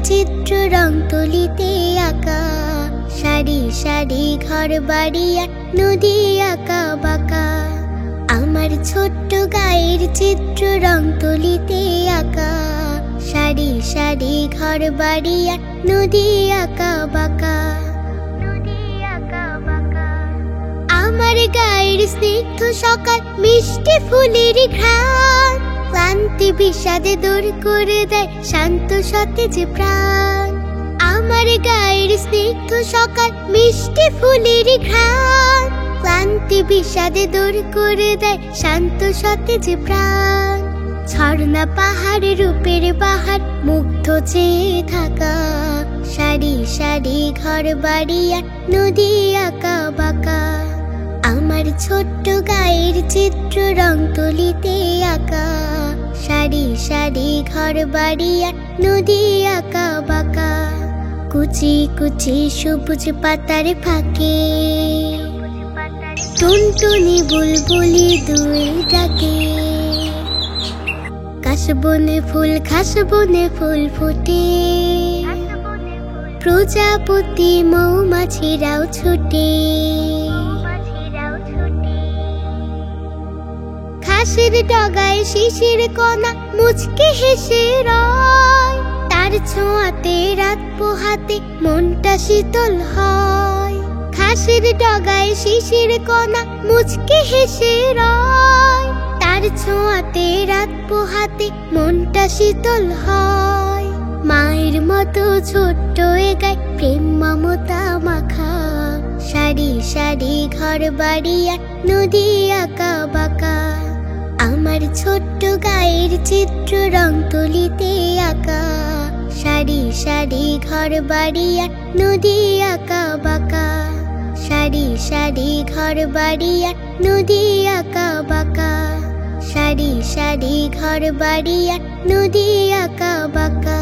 চিত্র রং তুলিতে আঁকা, সারি সারি ঘর বাড়ি আর নদী আঁকা বাঁকা। আমার ছোট্ট গায়ের চিত্র রং তুলিতে আঁকা, সারি সারি ঘর বাড়ি আর নদী আঁকা বাঁকা। আমার গায়ের স্নিগ্ধ সকাল মিষ্টি ফুলের ঘ্রাণ, ক্লান্তি বিষাদে দূর করে দেয় শান্ত সতেজ প্রাণ। আমার গায়ের স্নিগ্ধ সকাল মিষ্টি ফুলের ঘ্রাণ, ক্লান্তি বিষাদে দূর করে দেয় শান্ত সতেজ প্রাণ। ঝর্ণা পাহাড় রূপের বাহার মুগ্ধ চেয়ে থাকা, সারি সারি ঘর বাড়ি আর নদী আঁকা বাঁকা। আমার ছোট্ট গায়ের চিত্র রং তুলিতে আঁকা, সারি সারি ঘর বাড়ি আর নদী আঁকা বাঁকা। কুচি কুচি সবুজ পাতার ফাঁকে টুনটুনি বুলবুলি দুই ডাকে, কাশবনে ফুল খাসবনে ফুল ফোটে, প্রজাপতি মৌমাছিরাও ছুটে। ঘাসের ডগায় শিশির কণা মুচকি হেসে রয়, তার ছোঁয়াতে রাত পোহাতে মনটা শীতল হয়। ঘাসের ডগায় শিশির কণা মুচকি হেসে রয়, তার ছোঁয়াতে রাত পোহাতে মনটা শীতল হয়। মায়ের মতো ছোট্ট এ গায় প্রেম মমতা মাখা, সারি সারি ঘর বাড়ি আর নদী আঁকা বাঁকা। আমার ছোট্ট গায়ের চিত্র রং তুলিতে আঁকা, সারি সারি ঘর বাড়ি আর নদী আঁকা বাঁকা। সারি সারি ঘর বাড়ি আর নদী আঁকা বাঁকা, সারি সারি ঘর বাড়ি আর নদী আঁকা বাঁকা।